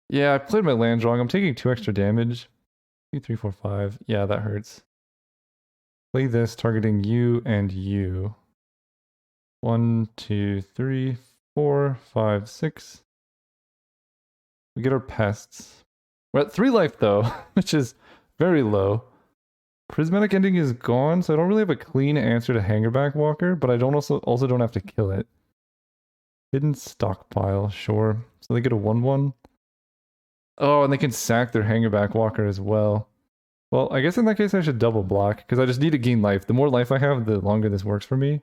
Yeah, I played my lands wrong. I'm taking 2 extra damage. 2, 3, 4, 5. Yeah, that hurts. Play this, targeting you and you. 1, 2, 3, 4, 5, 6. We get our pests. We're at 3 life though, which is very low. Prismatic Ending is gone, so I don't really have a clean answer to Hangerback Walker, but I don't also don't have to kill it. Hidden Stockpile, sure. So they get a 1/1. Oh, and they can sack their Hangerback Walker as well. Well, I guess in that case I should double block, because I just need to gain life. The more life I have, the longer this works for me.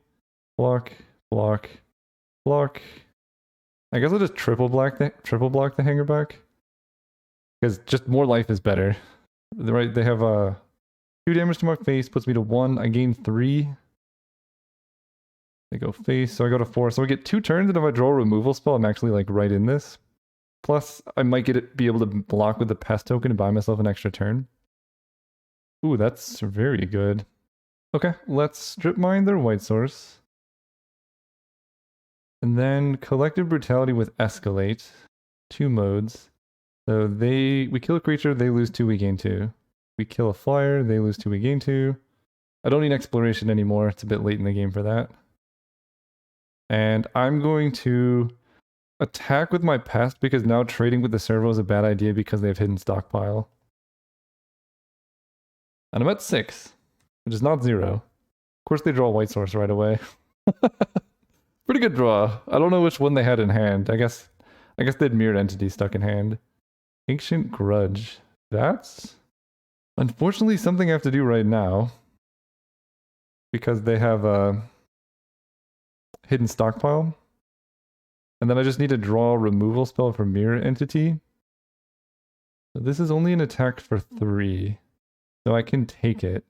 Block, block, block. I guess I'll just triple block the Hangerback. Because just more life is better. Right, they have 2 damage to my face, puts me to 1. I gain 3. They go face, so I go to 4. So I get 2 turns, and if I draw a removal spell, I'm actually like right in this. Plus, I might be able to block with the pest token and buy myself an extra turn. Ooh, that's very good. Okay, let's strip mine their white source. And then Collective Brutality with Escalate. 2 modes. So we kill a creature, they lose 2, we gain 2. We kill a flyer, they lose 2, we gain 2. I don't need exploration anymore. It's a bit late in the game for that. And I'm going to attack with my pest because now trading with the servo is a bad idea because they have hidden stockpile. And I'm at 6, which is not 0. Of course they draw a white source right away. Pretty good draw. I don't know which one they had in hand. I guess they had Mirrored Entity stuck in hand. Ancient Grudge. That's unfortunately something I have to do right now. Because they have a hidden stockpile. And then I just need to draw a removal spell for Mirror Entity. So this is only an attack for 3. So I can take it.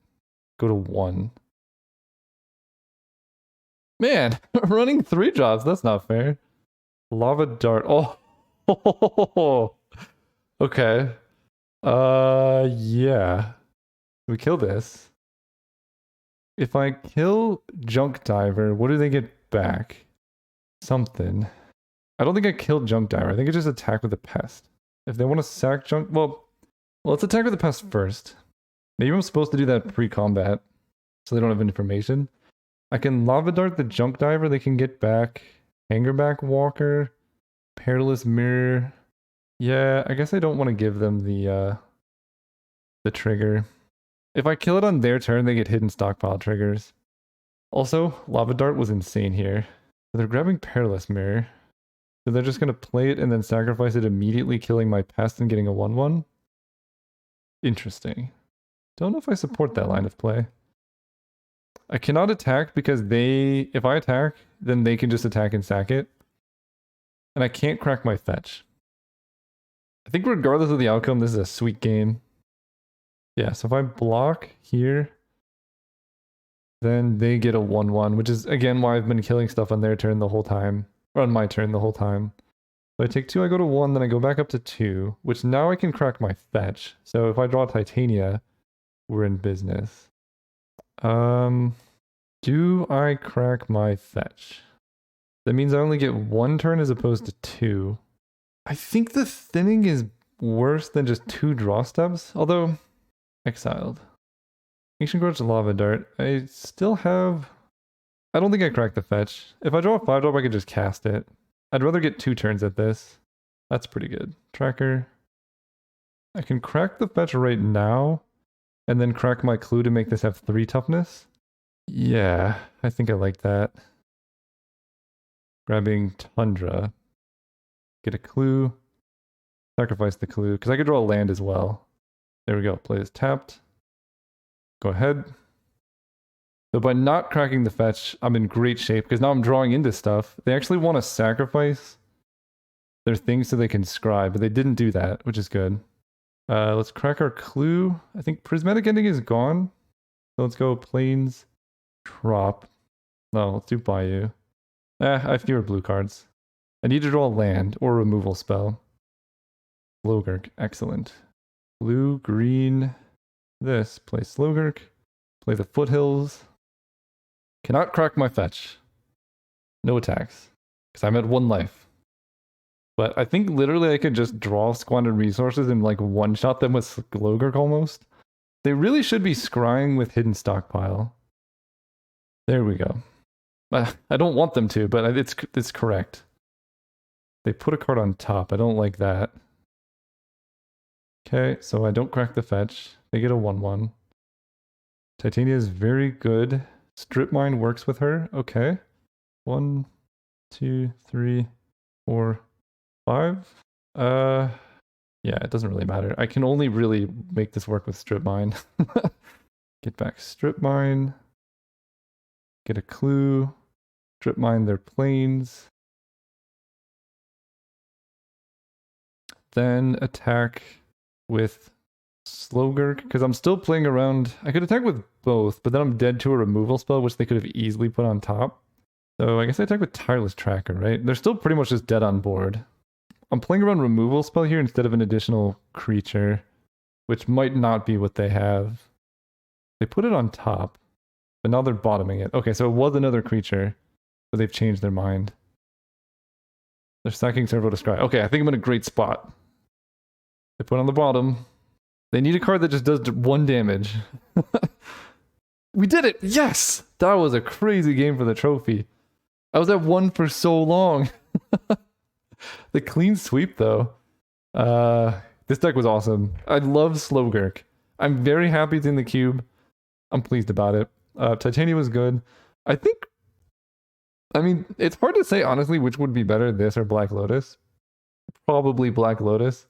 Go to 1. Man, running 3 drops, that's not fair. Lava Dart. Oh. Okay. Yeah. We kill this. If I kill Junk Diver, what do they get back? Something. I don't think I killed Junk Diver. I think I just attack with the pest. If they want to sack Junk... Well, let's attack with the pest first. Maybe I'm supposed to do that pre-combat, so they don't have information. I can Lava Dart the Junk Diver. They can get back Hangerback Walker, Perilous Mirror. Yeah, I guess I don't want to give them the trigger. If I kill it on their turn, they get hidden stockpile triggers. Also, Lava Dart was insane here. So they're grabbing Perilous Mirror. So they're just going to play it and then sacrifice it, immediately killing my pest and getting a 1/1. Interesting. Don't know if I support that line of play. I cannot attack because if I attack, then they can just attack and sack it. And I can't crack my fetch. I think regardless of the outcome, this is a sweet game. Yeah, so if I block here, then they get a 1/1, which is again why I've been killing stuff on their turn the whole time. Or on my turn the whole time. So I take 2, I go to 1, then I go back up to 2, which now I can crack my fetch. So if I draw Titania, we're in business. Do I crack my fetch? That means I only get 1 turn as opposed to 2. I think the thinning is worse than just 2 draw steps, although exiled. Ancient Grudge Lava Dart. I still have... I don't think I crack the fetch. If I draw a 5-drop, I could just cast it. I'd rather get 2 turns at this. That's pretty good. Tracker. I can crack the fetch right now, and then crack my clue to make this have 3 toughness. Yeah, I think I like that. Grabbing Tundra. Get a clue. Sacrifice the clue, because I could draw a land as well. There we go. Play this tapped. Go ahead. So by not cracking the fetch, I'm in great shape, because now I'm drawing into stuff. They actually want to sacrifice their things so they can scry, but they didn't do that, which is good. Let's crack our clue. I think Prismatic Ending is gone. So let's go Plains, Trop. No, let's do Bayou. I have fewer blue cards. I need to draw a land or a removal spell. Slogurk, excellent. Blue, green, this. Play Slogurk. Play the Foothills. Cannot crack my fetch. No attacks. Because I'm at 1 life. But I think literally I could just draw squandered resources and like one-shot them with Slogurk almost. They really should be scrying with hidden stockpile. There we go. I don't want them to, but it's correct. They put a card on top. I don't like that. Okay, so I don't crack the fetch. They get a 1/1. Titania is very good. Strip Mine works with her. Okay. 1, 2, 3, 4, 5. Yeah, it doesn't really matter. I can only really make this work with Strip Mine. Get back Strip Mine. Get a clue. Strip Mine their planes. Then attack with Slogurk, because I'm still playing around. I could attack with both, but then I'm dead to a removal spell, which they could have easily put on top. So I guess I attack with Tireless Tracker, right? They're still pretty much just dead on board. I'm playing around removal spell here instead of an additional creature, which might not be what they have. They put it on top, but now they're bottoming it. Okay, so it was another creature, but they've changed their mind. They're stacking Servo to Scry. Okay, I think I'm in a great spot. They put on the bottom. They need a card that just does 1 damage. We did it! Yes! That was a crazy game for the trophy. I was at 1 for so long. The clean sweep, though. This deck was awesome. I love Slowgurk. I'm very happy it's in the cube. I'm pleased about it. Titania was good. I mean, it's hard to say, honestly, which would be better, this or Black Lotus. Probably Black Lotus,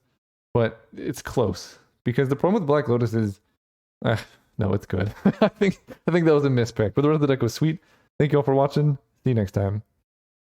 but it's close. Because the problem with Black Lotus is... no, it's good. I think that was a mispick. But the rest of the deck was sweet. Thank you all for watching. See you next time.